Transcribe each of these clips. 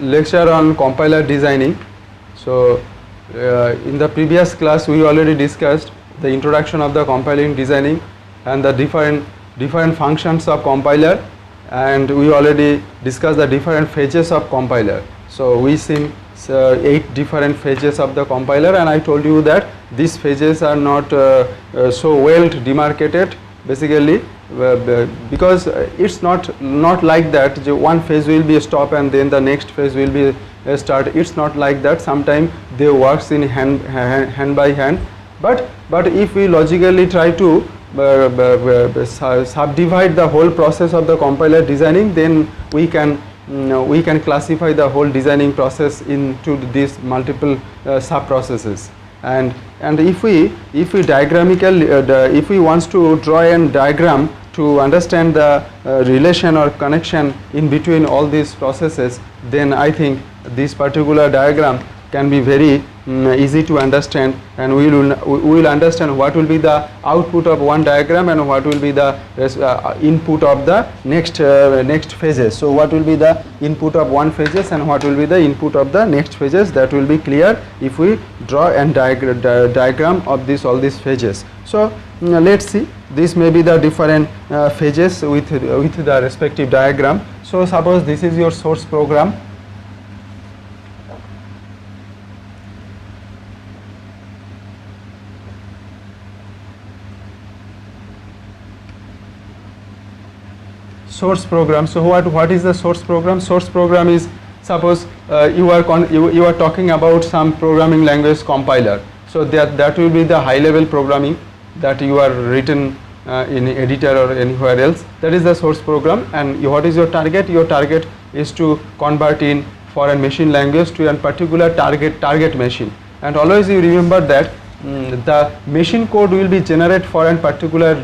lecture on compiler designing. So in the previous class we already discussed the introduction of the compiling designing and the different functions of compiler, and we already discussed the different phases of compiler. So we seen 8 different phases of the compiler, and I told you that these phases are not so well demarcated basically, because it's not like that one phase will be a stop and then the next phase will be a start. It's not like that. Sometimes they works in hand by hand, but if we logically try to subdivide the whole process of the compiler designing, then we can classify the whole designing process into these multiple sub processes. And if we if we want to draw a diagram to understand the relation or connection in between all these processes, then I think this particular diagram can be very easy to understand, and we will understand what will be the output of one diagram and what will be the input of the next phases. So what will be the input of one phases and what will be the input of the next phases, that will be clear if we draw a diagram of all these phases. So let's see, this may be the different phases with the respective diagram. So suppose this is your source program. Source program. So what is the source program? Source program is, suppose you are talking about some programming language compiler. So that will be the high level programming that you are written in editor or anywhere else. That is the source program. And what is your target? Your target is to convert in foreign machine language to a particular target machine. And always you remember that the machine code will be generated for a particular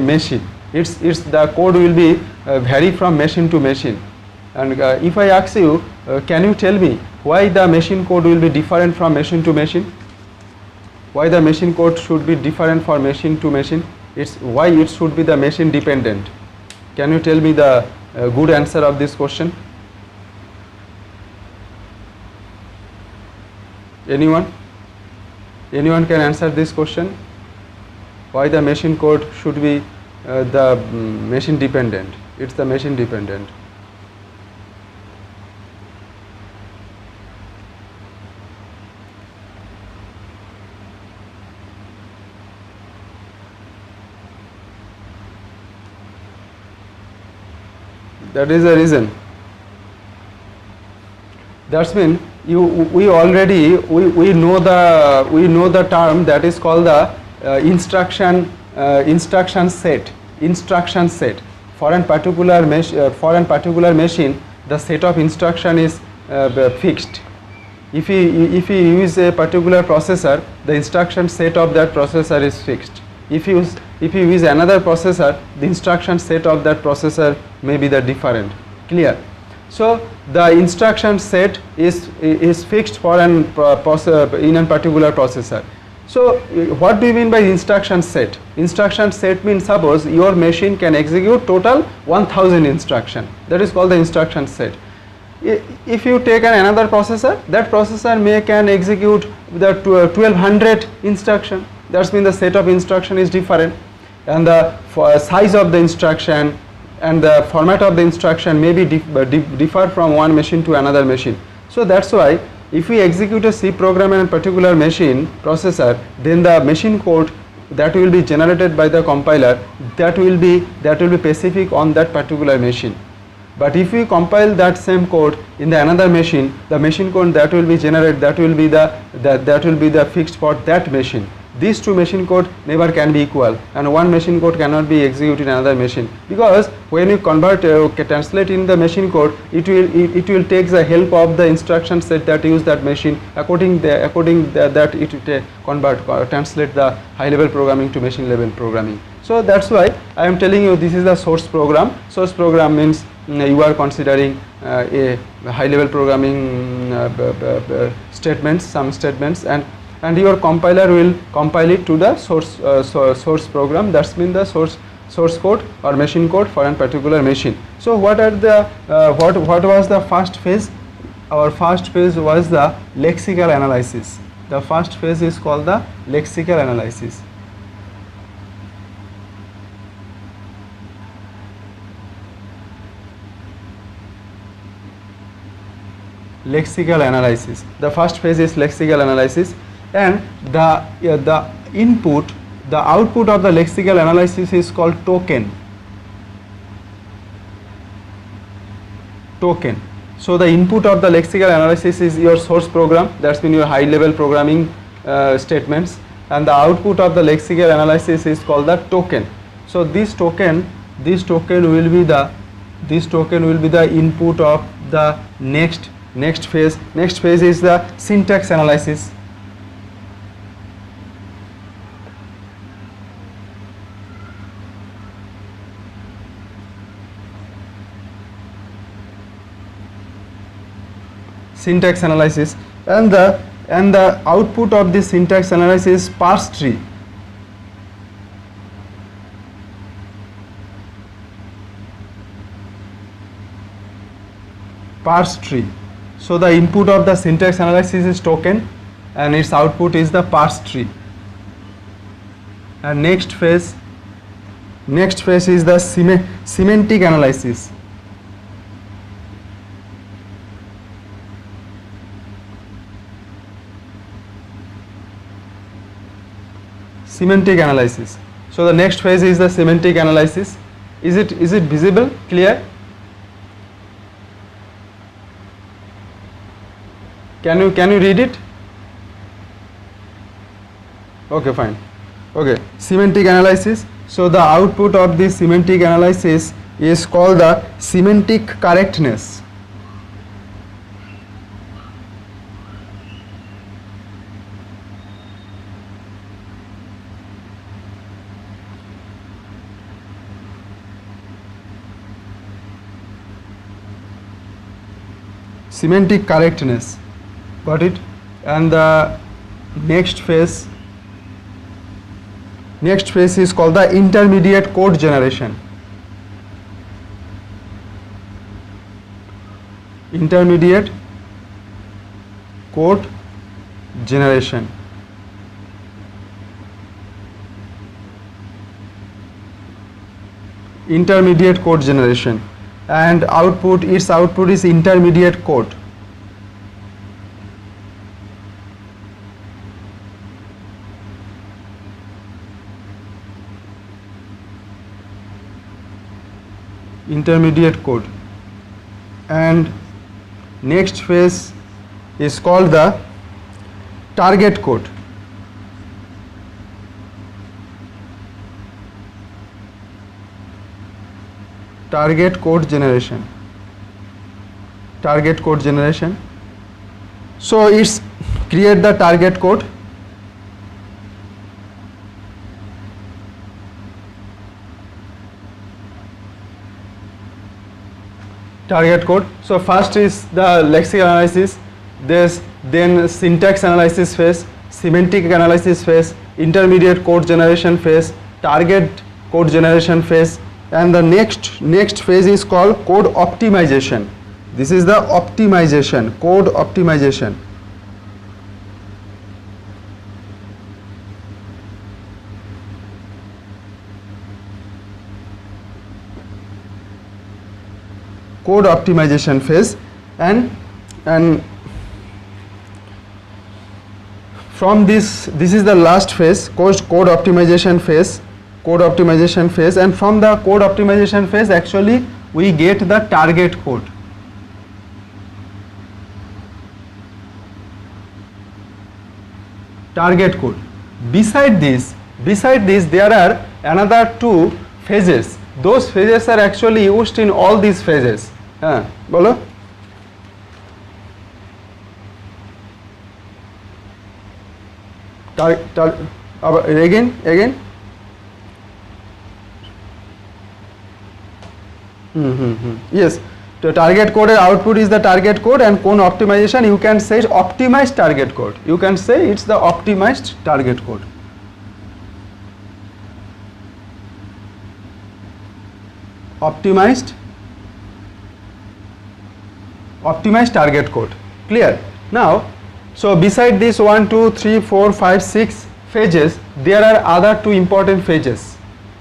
machine. It's the code will be vary from machine to machine. And if I ask you, can you tell me why the machine code will be different from machine to machine? Why the machine code should be different for machine to machine? It's why it should be the machine dependent. Can you tell me the good answer of this question? Anyone can answer this question? Why the machine code should be the machine dependent? It's the machine dependent. That is the reason. That's mean we know the term that is called the instruction set. For a particular machine, the set of instruction is fixed. If you use a particular processor, the instruction set of that processor is fixed. If you use another processor, the instruction set of that processor may be the different. Clear? So the instruction set is fixed for in a particular processor. So what do you mean by instruction set? Instruction set means, suppose your machine can execute total 1000 instruction. That is called the instruction set. If you take another processor, that processor can execute the 1200 instruction. That means the set of instruction is different, and the size of the instruction and the format of the instruction may be differ from one machine to another machine. So that's why if we execute a C program in a particular machine processor, then the machine code that will be generated by the compiler, that will be specific on that particular machine. But if we compile that same code in the another machine, the machine code that will be generated, that will be the fixed for that machine. These two machine code never can be equal, and one machine code cannot be executed in another machine, because when you translate in the machine code, it will take the help of the instruction set that use that machine. According that it will translate the high level programming to machine level programming. So that's why I am telling you this is the source program. Source program means you are considering a high level programming statements, some statements, and your compiler will compile it to the source program. That's mean the source code or machine code for a particular machine. So what was the first phase? our first phase was the lexical analysis. The first phase is called the lexical analysis. Lexical analysis. The first phase is lexical analysis, and the input, the output of the lexical analysis is called token. Token. So the input of the lexical analysis is your source program, that's been your high level programming statements, and the output of the lexical analysis is called the token. So this token will be the input of the next phase. Next phase is the syntax analysis. Syntax analysis, and the output of this syntax analysis is parse tree. Parse tree. So the input of the syntax analysis is token, and its output is the parse tree. And next phase is the semantic analysis. Semantic analysis. So the next phase is the semantic analysis. Is it visible, clear? Can you read it? Okay, fine. Okay, semantic analysis. So the output of this semantic analysis is called the semantic correctness. Semantic correctness, got it? And the next phase is called the intermediate code generation. Intermediate code generation. Intermediate code generation. And its output is intermediate code. Intermediate code. And next phase is called the target code. Target code generation. Target code generation. So it's create the target code. Target code. So first is the lexical analysis, then syntax analysis phase, semantic analysis phase, intermediate code generation phase, target code generation phase, and the next phase is called code optimization. This is the optimization, code optimization. Code optimization phase, and from this is the last phase, code optimization phase. Code optimization phase, and from the code optimization phase actually we get the target code. Target code. Beside this there are another two phases. Those phases are actually used in all these phases. Bolo. Again. Yes, the target code output is the target code, and code optimization you can say optimized target code. You can say it's the optimized target code. optimize target code. Clear? Now, so beside this 1, 2, 3, 4, 5, 6 phases, there are other 2 important phases.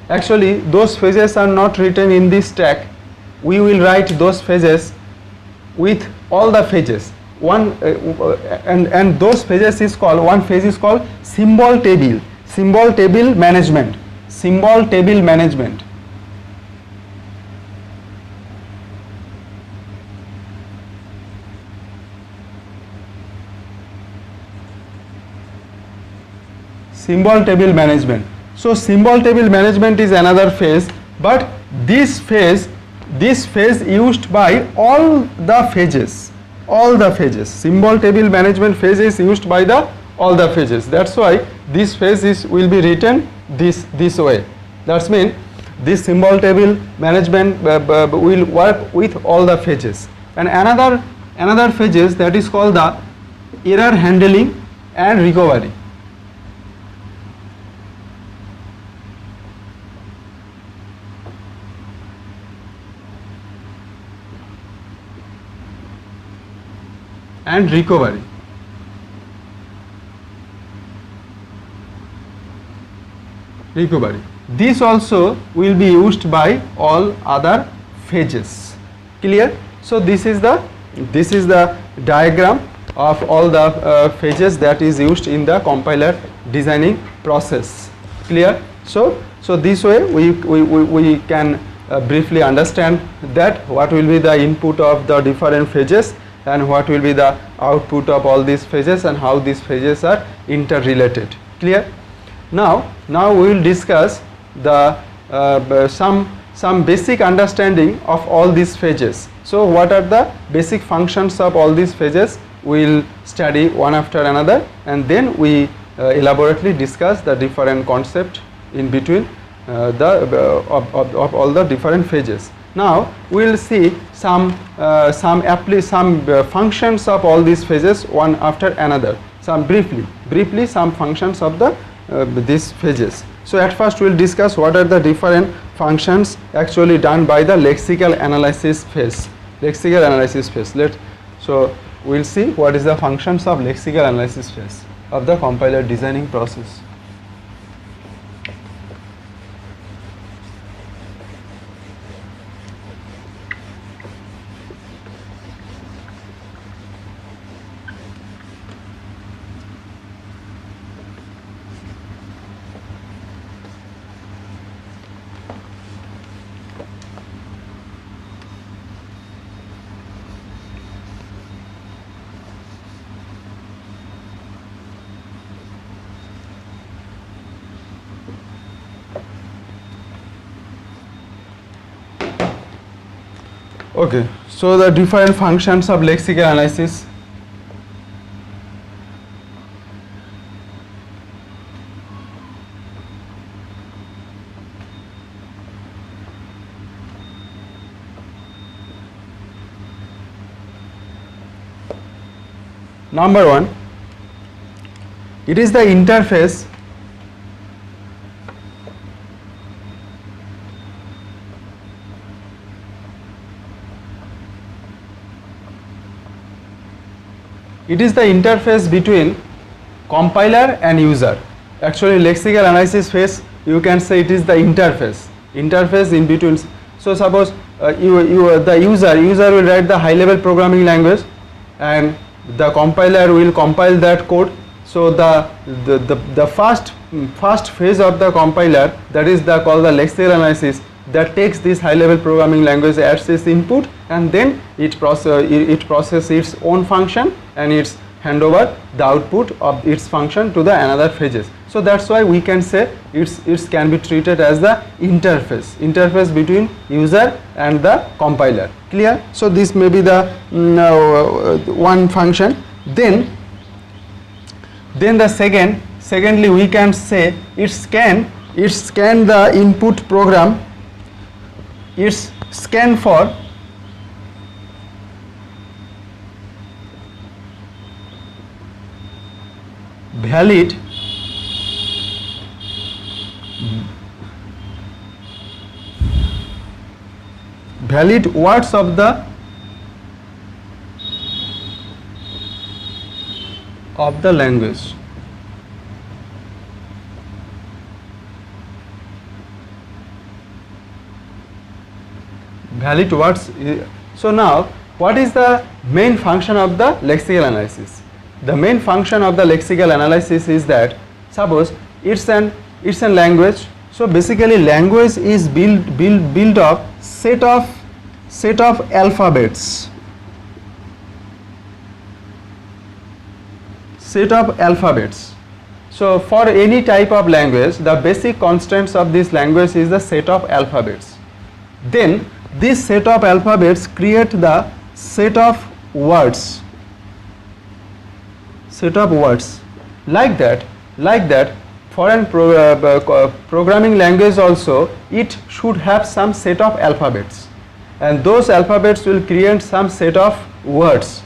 Actually, those phases are not written in this stack. We will write those phases with all the phases. And those phases is called, one phase is called symbol table management. Symbol table management. Symbol table management. So symbol table management is another phase, but this phase used by all the phases. Symbol table management phase is used by all the phases. That's why this phase will be written this way. That means this symbol table management will work with all the phases. And another phases, that is called the error handling and recovery. And recovery. This also will be used by all other phases. Clear? So this is the diagram of all the phases that is used in the compiler designing process. Clear? So this way we can briefly understand that what will be the input of the different phases and what will be the output of all these phases and how these phases are interrelated. Clear? Now we will discuss the some basic understanding of all these phases. So what are the basic functions of all these phases? We will study one after another, and then we elaborately discuss the different concept in between of all the different phases. Now we will see some functions of all these phases one after another. Some briefly some functions of these phases. So at first we will discuss what are the different functions actually done by the lexical analysis phase. So we will see what is the functions of lexical analysis phase of the compiler designing process. Okay, so the different functions of lexical analysis. Number 1, it is the interface between compiler and user. Actually lexical analysis phase, you can say it is the interface in between. So suppose the user will write the high level programming language and the compiler will compile that code. So the first phase of the compiler, that is called the lexical analysis, that takes this high level programming language, adds its input, and then it processes its own function and it's hand over the output of its function to the another phases. So that's why we can say it can be treated as the interface between user and the compiler. Clear? So this may be the one function. Then the secondly we can say it scan the input program. It's scan for valid words of the of the language. Valid words. So now, what is the main function of the lexical analysis? The main function of the lexical analysis is that, suppose it's an language. So basically, language is built of set of alphabets. Set of alphabets. So for any type of language, the basic constants of this language is the set of alphabets. Then this set of alphabets create the set of words. Set of words. Like that, for an programming language also, it should have some set of alphabets, and those alphabets will create some set of words.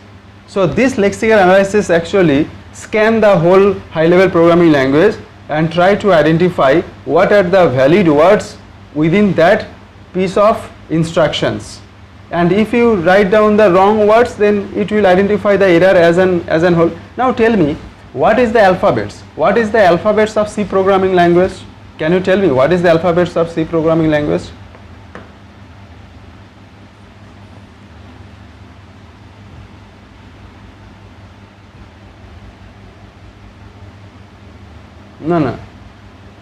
So this lexical analysis actually scan the whole high-level programming language and try to identify what are the valid words within that piece of instructions. And if you write down the wrong words, then it will identify the error as an whole. Now tell me, what is the alphabets? What is the alphabets of C programming language? Can you tell me what is the alphabets of C programming language?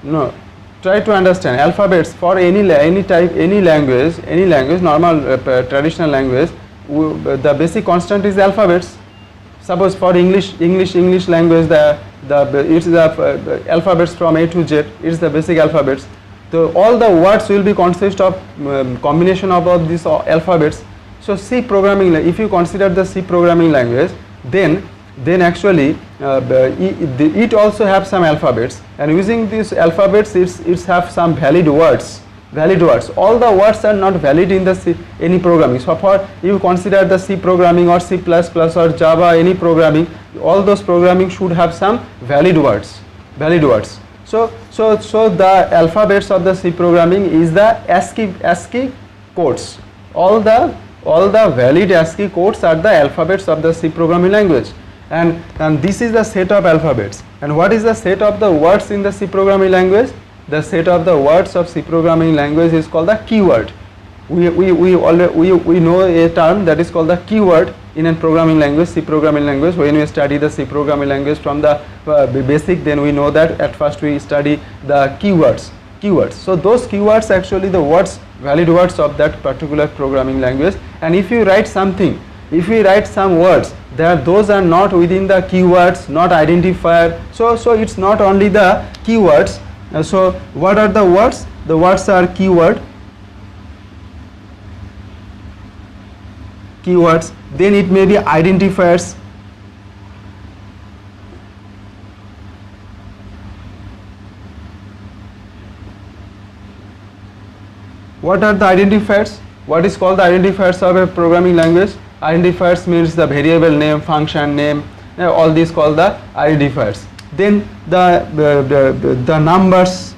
No. Try to understand alphabets for any type, any language, normal traditional language. The basic constant is alphabets. Suppose for English language, it's the alphabets from A to Z. It's the basic alphabets. So all the words will be consist of combination of all these alphabets. So C programming, if you consider the C programming language, then actually it also have some alphabets, and using these alphabets it's have some valid words. All the words are not valid in the any programming. So for you consider the C programming or C++ or Java, any programming, all those programming should have some valid words. So the alphabets of the C programming is the ASCII codes. All the valid ASCII codes are the alphabets of the C programming language. And this is the set of alphabets. And what is the set of the words in the C programming language? The set of the words of C programming language is called the keyword. We know a term that is called the keyword in a programming language, C programming language. When we study the C programming language from the basic, then we know that at first we study the keywords. So those keywords actually the words, valid words of that particular programming language. And if you write something, if we write some words, those are not within the keywords, not identifier. So it's not only the keywords. So what are the words? The words are keywords. Then it may be identifiers. What are the identifiers? What is called the identifiers of a programming language? Identifiers means the variable name, function name, all these called the identifiers. Then the numbers,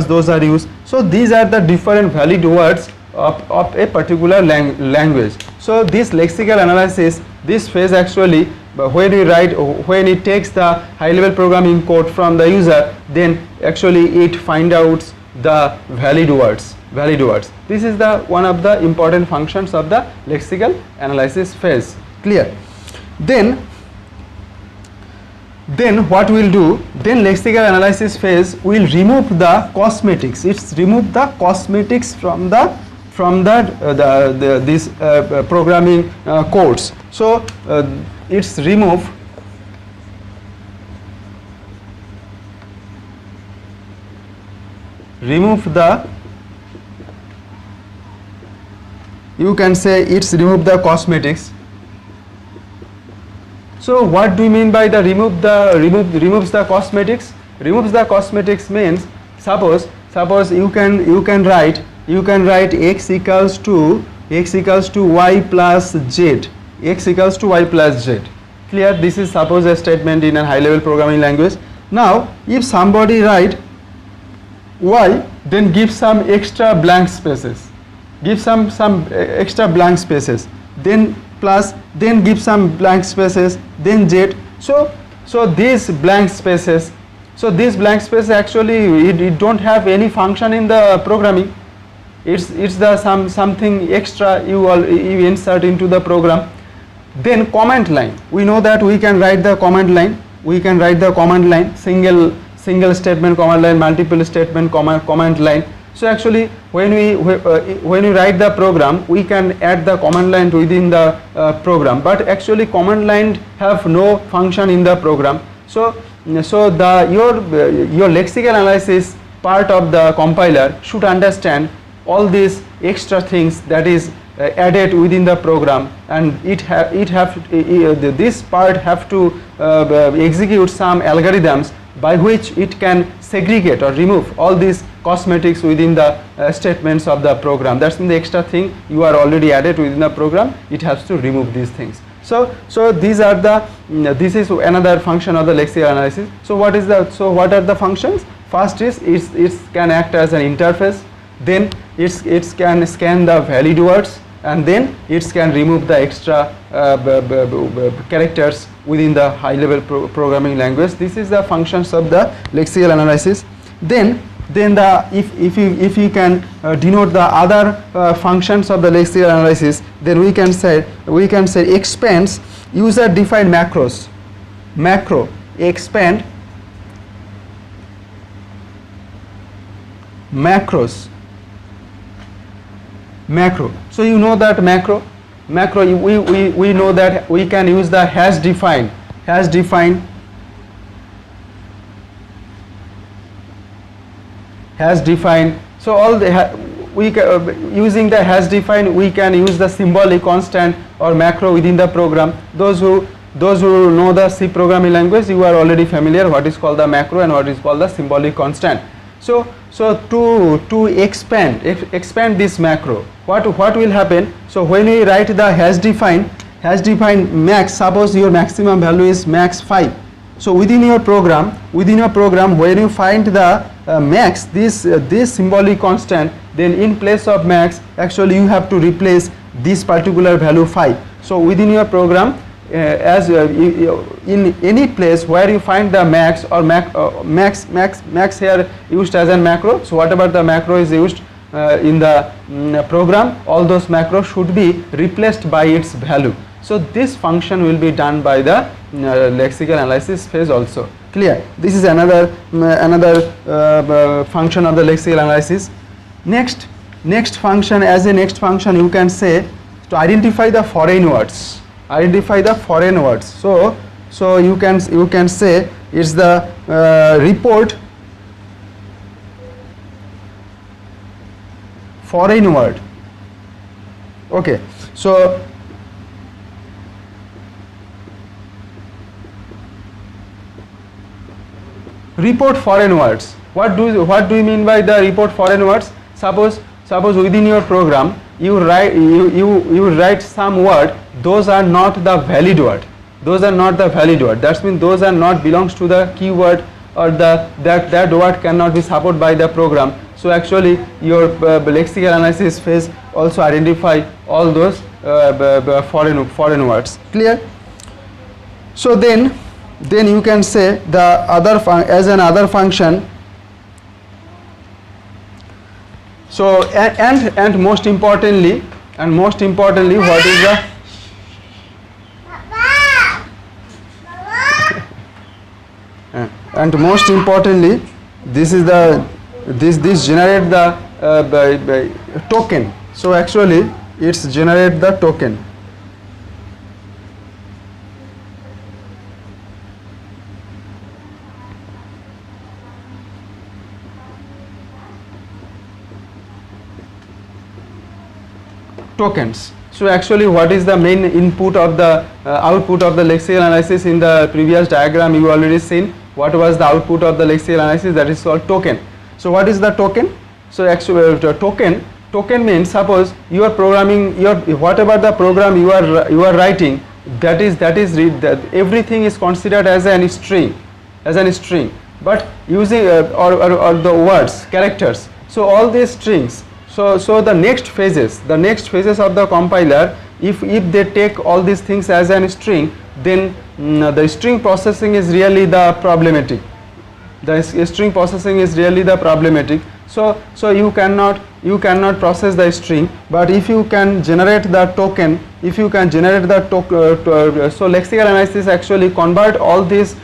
those are used. So these are the different valid words of a particular language. So this lexical analysis, this phase actually, when it takes the high level programming code from the user, then actually it find out the valid words. This is the one of the important functions of the lexical analysis phase. Clear? Then what we'll do, then lexical analysis phase will remove the cosmetics. It's remove the cosmetics from this programming codes. So it's remove the, you can say it's remove the cosmetics. So what do you mean by the removes the cosmetics? Removes the cosmetics means, suppose you can write x equals to y plus z. Clear? This is suppose a statement in a high level programming language. Now if somebody write y, then give some extra blank spaces. Then plus, then give some blank spaces, then z. So these blank spaces, actually it don't have any function in the programming. It's the something extra you insert into the program. Then command line, we know that we can write the command line. Single statement command line, multiple statement command line. So actually when we write the program, we can add the command line within the program, but actually command line have no function in the program. So your lexical analysis part of the compiler should understand all these extra things that is added within the program, and this part have to execute some algorithms by which it can segregate or remove all these cosmetics within the statements of the program. That's the extra thing you are already added within the program. It has to remove these things. So these are the this is another function of the lexical analysis. So what are the functions? First is it can act as an interface, then it can scan the valid words, and then it can remove the extra characters within the high level programming language. This is the functions of the lexical analysis. Then if you can denote the other functions of the lexical analysis, then we can say expands user defined macros. Expand macros. Macro. So you know that macro, we know that we can use the hash define. So all the using the hash define, we can use the symbolic constant or macro within the program. Those who know the C programming language, you are already familiar what is called the macro and what is called the symbolic constant. So to expand this macro, what will happen? So when we write the hash define max, suppose your maximum value is max 5. So within your program when you find the max, this symbolic constant, then in place of max actually you have to replace this particular value 5. So within your program, in any place where you find the max or max here used as a macro, so whatever the macro is used in the program, all those macros should be replaced by its value. So this function will be done by the lexical analysis phase also. Clear? This is another function of the lexical analysis. Next function, you can say to identify the foreign words. So you can say it's the report foreign word. Okay, so report foreign words. What do you mean by the report foreign words? Suppose within your program you write some word, those are not the valid word. That means those are not belongs to the keyword, or that word cannot be supported by the program. So actually your lexical analysis phase also identify all those foreign words. Clear? So then you can say the other as another function. So and most importantly what is the and most importantly this is the this generate the token. So actually it's generate the token. Tokens. So actually what is the main input of the output of the lexical analysis? In the previous diagram you already seen what was the output of the lexical analysis, that is called token. So what is the token? So actually token means, suppose you are programming your whatever the program you are writing, that everything is considered as a string, but using or the words, characters. So all these strings. So the next phases of the compiler, if they take all these things as a string, then the string processing is really the problematic. The string processing is really the problematic. So you cannot process the string, but if you can generate the token, if you can generate the so lexical analysis actually convert all these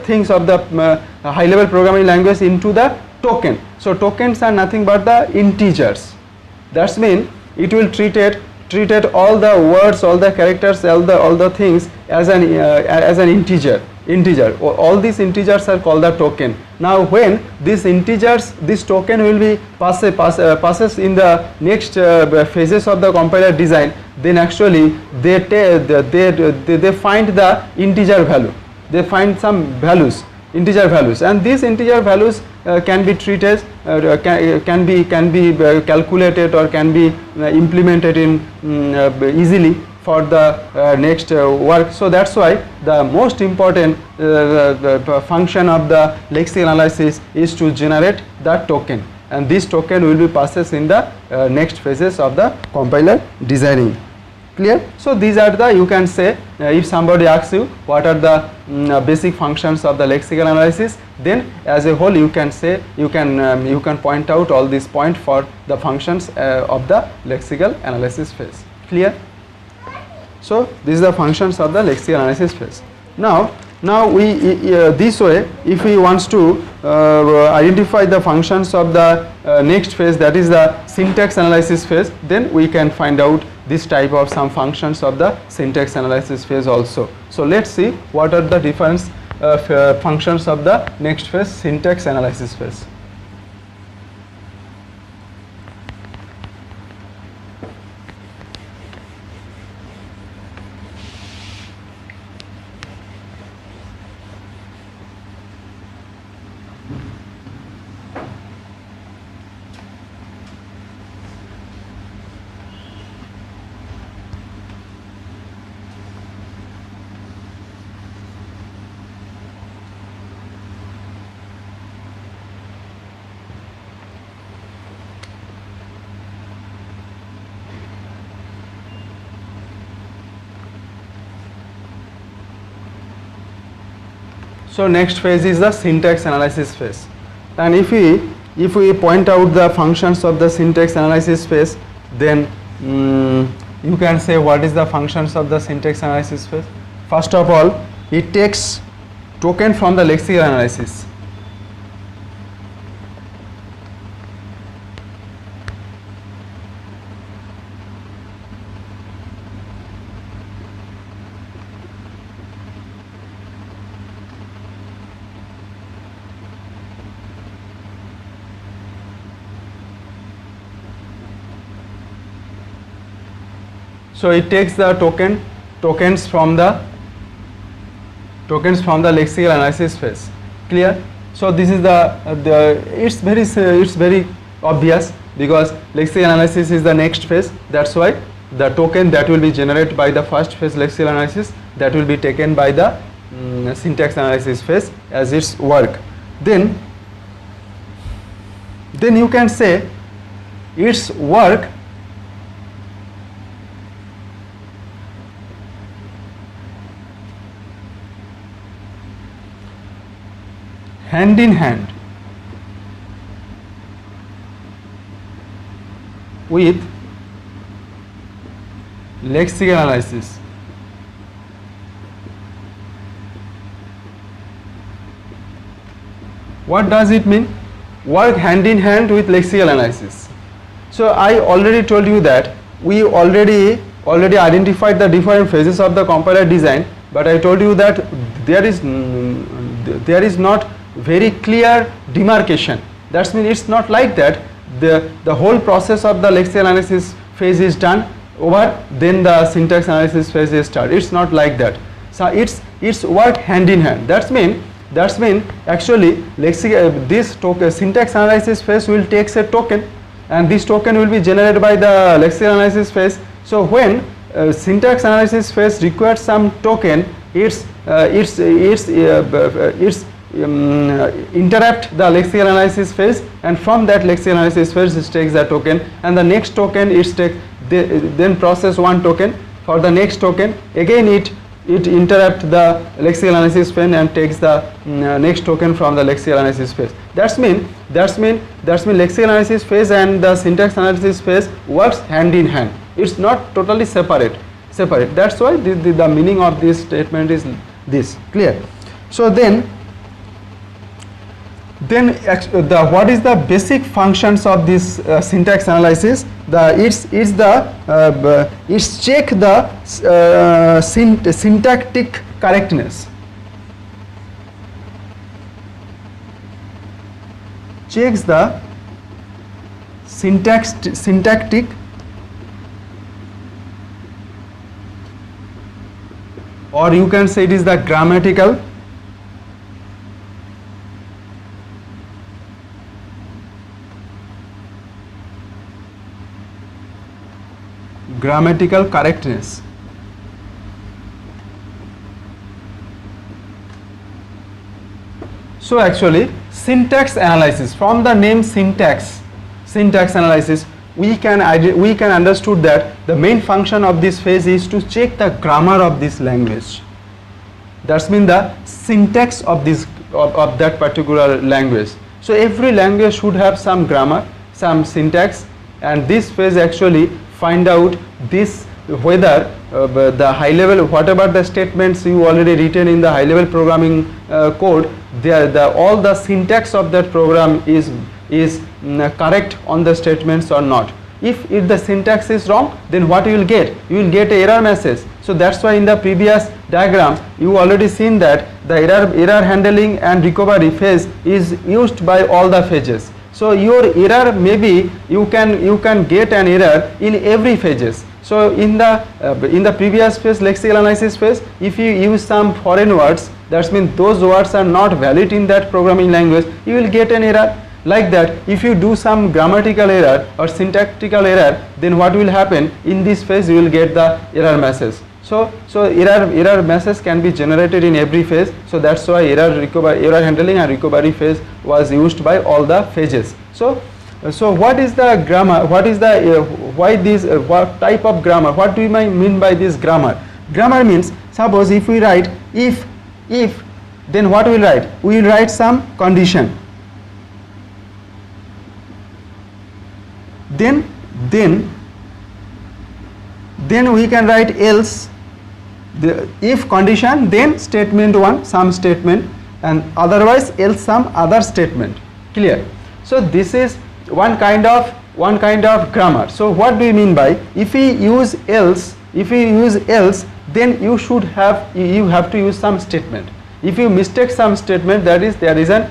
things of the high level programming language into the token. So tokens are nothing but the integers. That's mean it will treated all the words, all the characters, all the things as an integer. All these integers are called the token. Now when these integers, this token will be passes in the next phases of the compiler design, then actually they find the integer value, they find some values, integer values, and these integer values can be treated, can be calculated or can be implemented in easily for the next work. So that's why the most important function of the lexical analysis is to generate the token, and this token will be passes in the next phases of the compiler designing. Clear? So these are the, you can say, if somebody asks you what are the basic functions of the lexical analysis, then as a whole you can say, you can point out all these points for the functions of the lexical analysis phase. Clear? So these are the functions of the lexical analysis phase. Now we this way, if we wants to identify the functions of the next phase, that is the syntax analysis phase, then we can find out this type of some functions of the syntax analysis phase also. So let's see what are the different functions of the next phase, syntax analysis phase. So next phase is the syntax analysis phase, and if we point out the functions of the syntax analysis phase, then you can say what is the functions of the syntax analysis phase. First of all, it takes token from the lexical analysis. So it takes the tokens from the lexical analysis phase. Clear? So this is it's very obvious, because lexical analysis is the next phase. That's why the token that will be generated by the first phase lexical analysis, that will be taken by the syntax analysis phase as its work. Then you can say its work hand in hand with lexical analysis. What does it mean? Work hand in hand with lexical analysis. So I already told you that we already identified the different phases of the compiler design, but I told you that there is not very clear demarcation. That means it's not like that the whole process of the lexical analysis phase is done over, then the syntax analysis phase is started. It's not like that. So it's work hand in hand. That's mean actually this syntax analysis phase will take a token, and this token will be generated by the lexical analysis phase. So when syntax analysis phase requires some token, it's interrupt the lexical analysis phase, and from that lexical analysis phase it takes the token, and the next token it takes then process one token. For the next token, again it interrupt the lexical analysis phase and takes the next token from the lexical analysis phase. That's mean lexical analysis phase and the syntax analysis phase works hand in hand. It's not totally separate. That's why the meaning of this statement is this. Clear? So then what is the basic functions of this syntax analysis? It's check the syntactic correctness. Checks the syntactic or you can say it is the grammatical correctness. So actually syntax analysis, from the name syntax analysis, we can understood that the main function of this phase is to check the grammar of this language. That's mean the syntax of this of that particular language. So every language should have some grammar, some syntax, and this phase actually find out this whether the high level, whatever the statements you already written in the high level programming code, all the syntax of that program is correct on the statements or not. If the syntax is wrong, then what you will get? You will get an error message. So that's why in the previous diagram you already seen that the error handling and recovery phase is used by all the phases. So your error, maybe you can get an error in every phases. So in the previous phase, lexical analysis phase, if you use some foreign words, that means those words are not valid in that programming language, you will get an error. Like that, if you do some grammatical error or syntactical error, then what will happen? In this phase you will get the error message. So error message can be generated in every phase. So that's why error handling and recovery phase was used by all the phases. So what is the grammar? What is the what type of grammar? What do you mean by this grammar? Grammar means, suppose if we write if, then what we will write? We will write some condition. Then we can write else. The if condition, then statement one, some statement, and otherwise else some other statement. Clear? So this is one kind of grammar. So what do you mean by if we use else? If we use else, then you have to use some statement. If you mistake some statement, that is there is an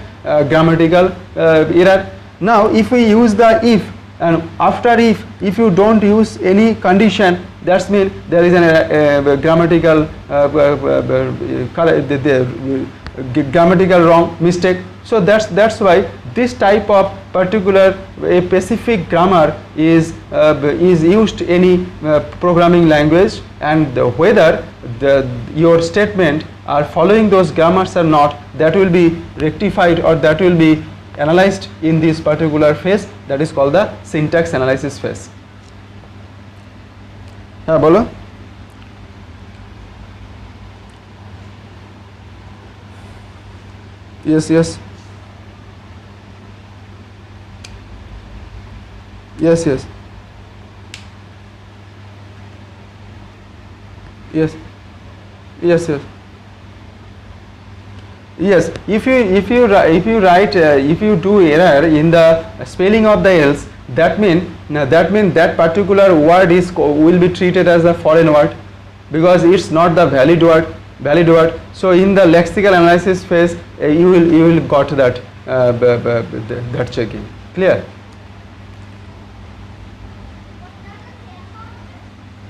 grammatical error. Now if we use the if, and after if you don't use any condition, that means there is a grammatical grammatical wrong mistake. So that's why this type of particular a specific grammar is used any programming language, and whether your statement are following those grammars or not, that will be rectified or that will be analyzed in this particular phase, that is called the syntax analysis phase. हाँ बोलो. Yes. Yes. Yes, if you do error in the spelling of the else, that mean that particular word will be treated as a foreign word, because it's not the valid word. So in the lexical analysis phase, you will got that checking. Clear?